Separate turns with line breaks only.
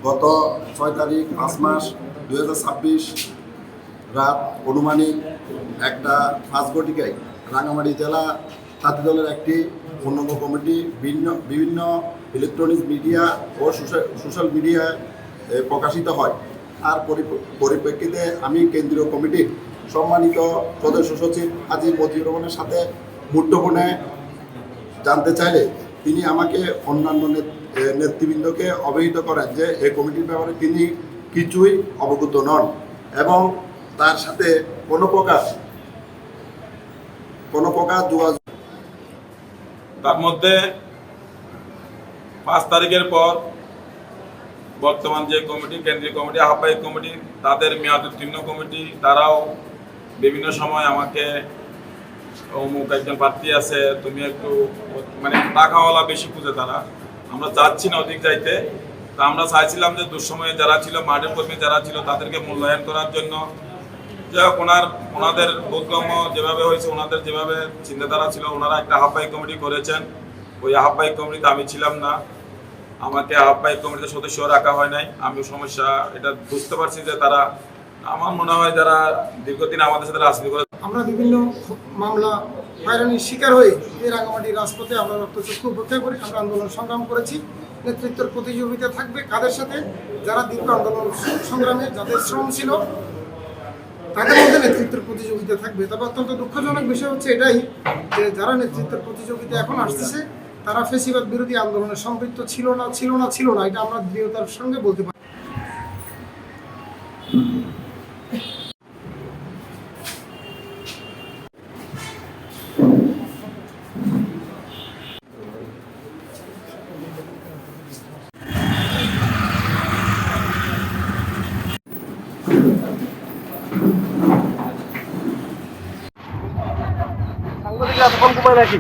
গত 6 তারিখ 5 মাস 2026 রাত অনুমানিক 1:05 রাঙামাটি জেলা তাঁতি দলের একটি পূর্ণাঙ্গ কমিটি বিভিন্ন ইলেকট্রনিক্স মিডিয়া ও সোশ্যাল মিডিয়ায় প্রকাশিত হয়। তার পরিপ্রেক্ষিতে আমি কেন্দ্রীয় কমিটির সম্মানিত সদস্য সচিব হাজী মজিবুর রহমানের সাথে মুঠোফোনে জানতে চাইলে তিনি আমাকে অন্যান্য নেতৃবৃন্দকে অবহিত করেন যে এই কমিটির ব্যাপারে তিনি কিছুই অবগত নন এবং তার সাথে কোনো প্রকার যোগাযোগ।
তার মধ্যে 5 তারিখের পর বর্তমান যে কমিটি, কেন্দ্রীয় কমিটি, আহ্বায়ক কমিটি, তাদের মেয়াদ উত্তীর্ণ কমিটি, তারাও বিভিন্ন সময় আমাকে অমুক একজন প্রার্থী আছে, তুমি একটু মানে টাকাওয়ালা বেশি খুঁজে তারা, আমরা চাচ্ছি না অধিক চাইতে। তা আমরা চাইছিলাম যে দুঃসময়ে যারা ছিল, মাঠের কর্মী যারা ছিল, তাদেরকে মূল্যায়ন করার জন্য। যাই হোক, ওনাদের বোধগম্য যেভাবে হয়েছে, ওনাদের যেভাবে চিন্তাধারা ছিল, ওনারা একটা আহ্বায়ক কমিটি করেছেন। ওই আহ্বায়ক কমিটিতে আমি ছিলাম না, আমাকে আহ্বায়ক কমিটিতে সদস্য রাখা হয় নাই। আমি সমস্যা এটা বুঝতে পারছি যে তারা, আমার মনে হয় যারা দীর্ঘদিন আমাদের সাথে রাজনীতি করে,
আমরা বিভিন্ন মামলা হয়রানির শিকার হয়ে এই রাঙামাটির রাজপথে আমরা রক্তচক্ষু উপেক্ষা করি। আমরা আন্দোলন সংগ্রাম করেছি। নেতৃত্বের প্রতিযোগিতা থাকবে কাদের সাথে? যারা দীর্ঘ আন্দোলন সংগ্রামে যাদের শ্রম ছিল তাদের মধ্যে নেতৃত্বের প্রতিযোগিতা থাকবে। তবে অত্যন্ত দুঃখজনক বিষয় হচ্ছে এটাই যে যারা নেতৃত্বের প্রতিযোগিতা এখন আসতেছে তারা ফেসিবাদ বিরোধী আন্দোলনে সম্পৃক্ত ছিল না, এটা আমরা দৃঢ়তার সঙ্গে বলতে পারি।
এতক্ষণ ঘুমায় নাকি?